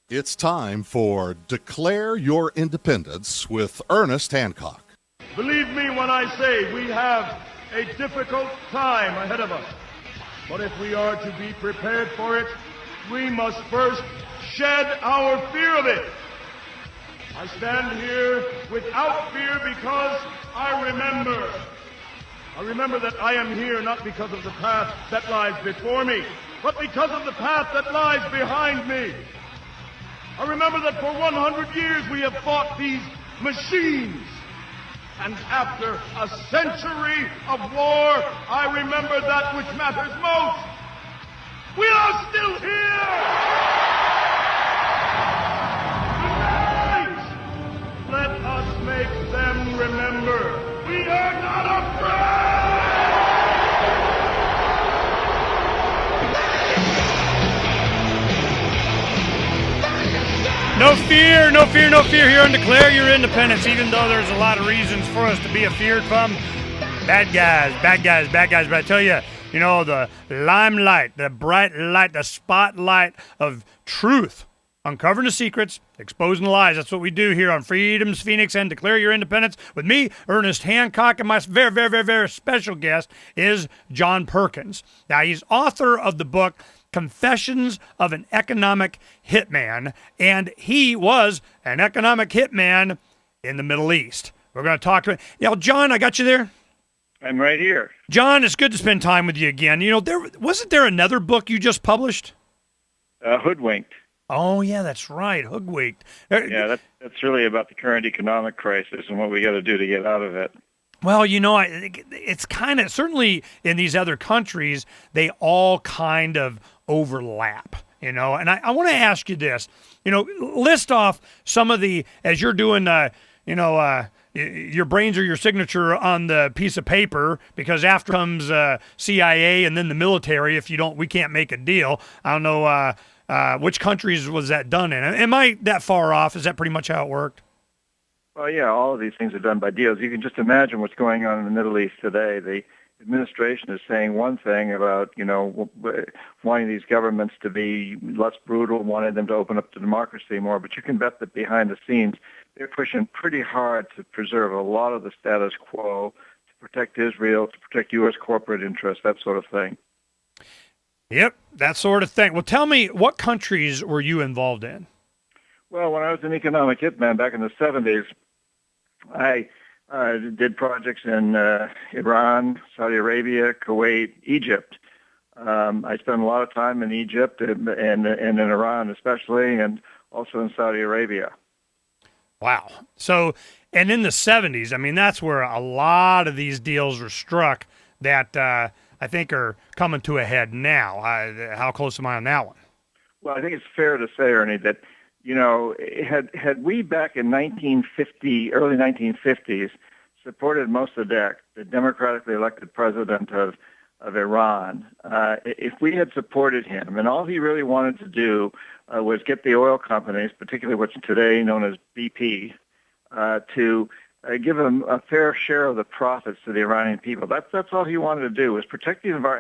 It's time for Declare Your Independence with Ernest Hancock. Believe me when I say we have a difficult time ahead of us. But if we are to be prepared for it, we must first shed our fear of it. I stand here without fear because I remember that I am here not because of the path that lies before me, but because of the path that lies behind me. I remember that for 100 years we have fought these machines. And after a century of war, I remember that which matters most. We are still here! Tonight, let us make them remember we are not afraid! No fear, no fear, no fear here on Declare Your Independence, even though there's a lot of reasons for us to be afeared from bad guys. But I tell you, the limelight, the bright light, the spotlight of truth, uncovering the secrets, exposing the lies. That's what we do here on Freedom's Phoenix and Declare Your Independence with me, Ernest Hancock, and my very, very, very, very special guest is John Perkins. Now, he's author of the book Confessions of an Economic Hitman, and he was an economic hitman in the Middle East. We're going to talk to him. John, I got you there? I'm right here. John, it's good to spend time with you again. Wasn't there another book you just published? Hoodwinked. Oh, yeah, that's right, Hoodwinked. Yeah, that's really about the current economic crisis and what we got to do to get out of it. Well, it's kind of, certainly in these other countries, they all kind of overlap, and I want to ask you this, list off some of the, as you're doing, your brains are your signature on the piece of paper, because after comes CIA and then the military. If you don't, we can't make a deal. I don't know which countries was that done in. Am I that far off? Is that pretty much how it worked? Well, yeah, all of these things are done by deals. You can just imagine what's going on in the Middle East today. The administration is saying one thing about, wanting these governments to be less brutal, wanting them to open up to democracy more, but you can bet that behind the scenes, they're pushing pretty hard to preserve a lot of the status quo, to protect Israel, to protect U.S. corporate interests, that sort of thing. Yep, that sort of thing. Well, tell me, what countries were you involved in? Well, when I was an economic hitman back in the 70s, I did projects in Iran, Saudi Arabia, Kuwait, Egypt. I spent a lot of time in Egypt and in Iran especially, and also in Saudi Arabia. Wow. So, and in the 70s, that's where a lot of these deals were struck that I think are coming to a head now. How close am I on that one? Well, I think it's fair to say, Ernie, that had we back in 1950, early 1950s, supported Mossadegh, the democratically elected president of Iran, if we had supported him, and all he really wanted to do was get the oil companies, particularly what's today known as BP, to give them a fair share of the profits to the Iranian people. That's all he wanted to do, was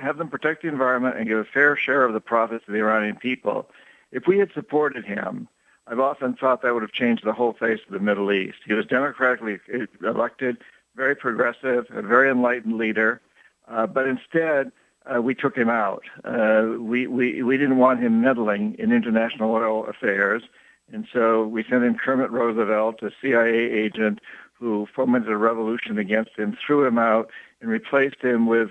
have them protect the environment and give a fair share of the profits to the Iranian people. If we had supported him, I've often thought that would have changed the whole face of the Middle East. He was democratically elected, very progressive, a very enlightened leader, but instead we took him out. We didn't want him meddling in international oil affairs, and so we sent in Kermit Roosevelt, a CIA agent who fomented a revolution against him, threw him out, and replaced him with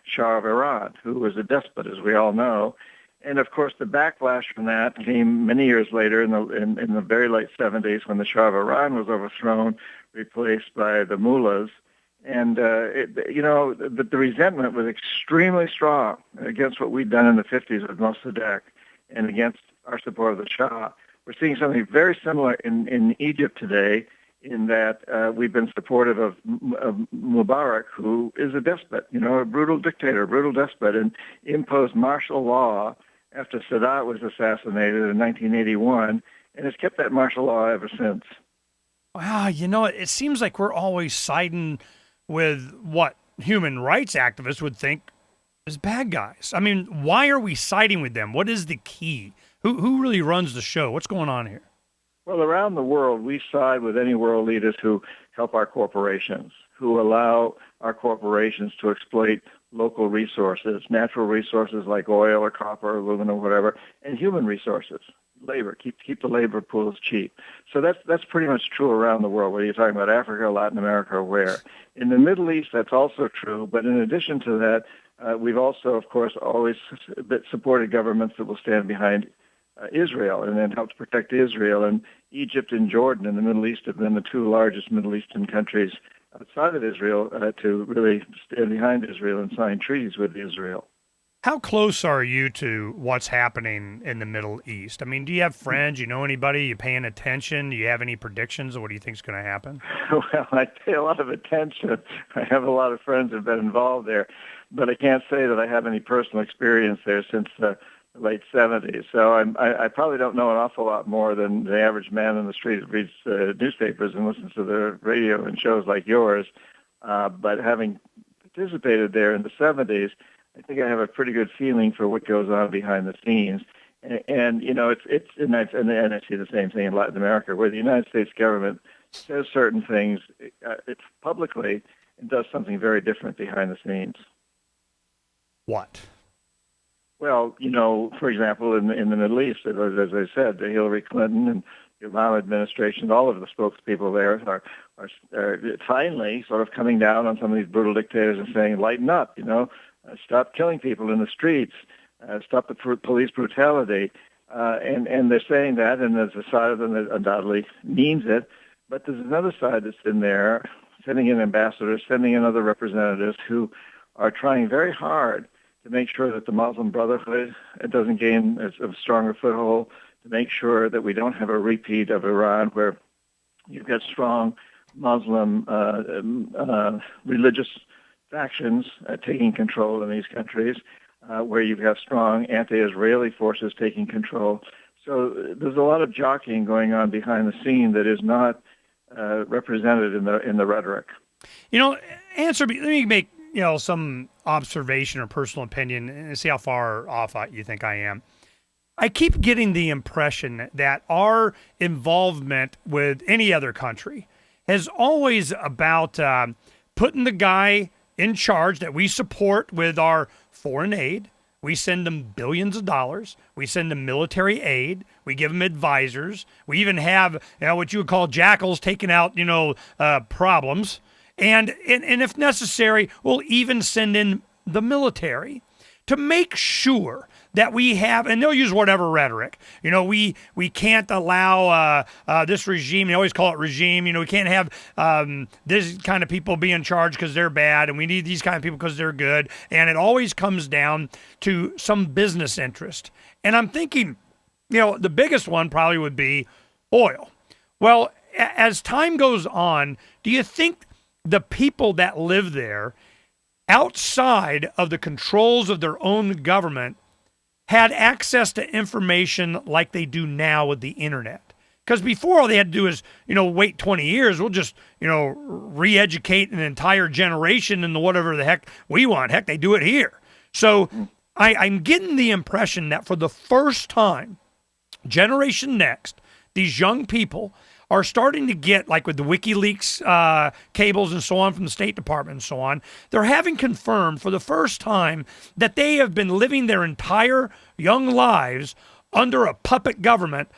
Shah of Iran, who was a despot, as we all know. And of course, the backlash from that came many years later in the very late 70s, when the Shah of Iran was overthrown, replaced by the mullahs. And the resentment was extremely strong against what we'd done in the 50s with Mossadegh and against our support of the Shah. We're seeing something very similar in Egypt today, in that we've been supportive of Mubarak, who is a despot, a brutal dictator, a brutal despot, and imposed martial law after Sadat was assassinated in 1981, and has kept that martial law ever since. Wow, it seems like we're always siding with what human rights activists would think is bad guys. Why are we siding with them? What is the key Who really runs the show? What's going on here? Well, around the world, we side with any world leaders who help our corporations, who allow our corporations to exploit local resources, natural resources like oil or copper, aluminum, whatever, and human resources, labor. Keep the labor pools cheap. So that's pretty much true around the world, whether you're talking about Africa, Latin America, or where. In the Middle East, that's also true. But in addition to that, we've also, of course, always supported governments that will stand behind Israel and then helped protect Israel. And Egypt and Jordan in the Middle East have been the two largest Middle Eastern countries outside of Israel to really stand behind Israel and sign treaties with Israel. How close are you to what's happening in the Middle East? I mean, do you have friends? You know anybody? You paying attention? Do you have any predictions of what do you think is going to happen? Well, I pay a lot of attention. I have a lot of friends who have been involved there, but I can't say that I have any personal experience there since the late 70s. So I probably don't know an awful lot more than the average man in the street who reads newspapers and listens to the radio and shows like yours. But having participated there in the 70s, I think I have a pretty good feeling for what goes on behind the scenes. And you know, and I see the same thing in Latin America, where the United States government says certain things it's publicly and does something very different behind the scenes. What? Well, you know, for example, in the Middle East, as I said, the Hillary Clinton and the Obama administration, all of the spokespeople there are finally sort of coming down on some of these brutal dictators and saying, lighten up, you know, stop killing people in the streets, stop the police brutality. And they're saying that, and there's a side of them that undoubtedly means it. But there's another side that's in there, sending in ambassadors, sending in other representatives who are trying very hard to make sure that the Muslim Brotherhood doesn't gain a stronger foothold, to make sure that we don't have a repeat of Iran where you've got strong Muslim religious factions taking control in these countries, where you have strong anti-Israeli forces taking control. So there's a lot of jockeying going on behind the scene that is not represented in the rhetoric. You know, let me make some observation or personal opinion and see how far off you think I am. I keep getting the impression that our involvement with any other country is always about putting the guy in charge that we support with our foreign aid. We send them billions of dollars. We send them military aid. We give them advisors. We even have what you would call jackals taking out problems. And if necessary, we'll even send in the military to make sure that we have, and they'll use whatever rhetoric. We can't allow this regime, they always call it regime, we can't have this kind of people be in charge because they're bad, and we need these kind of people because they're good. And it always comes down to some business interest. And I'm thinking, the biggest one probably would be oil. Well, as time goes on, do you think the people that live there, outside of the controls of their own government, had access to information like they do now with the internet? Because before, all they had to do is, wait 20 years. We'll just, re-educate an entire generation into whatever the heck we want. Heck, they do it here. So I'm getting the impression that for the first time, Generation Next, these young people are starting to get, like with the WikiLeaks cables and so on from the State Department and so on, they're having confirmed for the first time that they have been living their entire young lives under a puppet government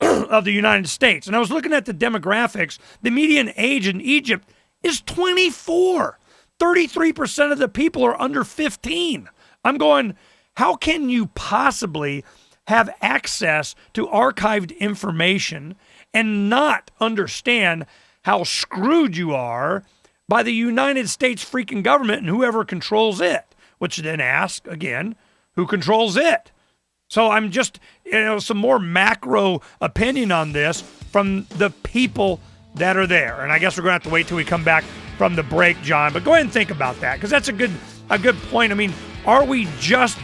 of the United States. And I was looking at the demographics. The median age in Egypt is 24. 33% of the people are under 15. I'm going, how can you possibly have access to archived information and not understand how screwed you are by the United States freaking government and whoever controls it? Which then ask, again, who controls it? So I'm just, some more macro opinion on this from the people that are there. And I guess we're going to have to wait till we come back from the break, John. But go ahead and think about that, because that's a good point. I mean, are we just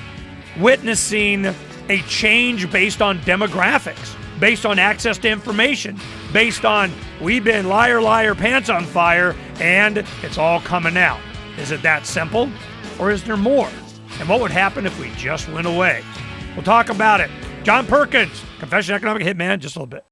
witnessing a change based on demographics, based on access to information, based on we've been liar, liar, pants on fire, and it's all coming out? Is it that simple, or is there more? And what would happen if we just went away? We'll talk about it John Perkins, Confession Economic Hitman, just a little bit.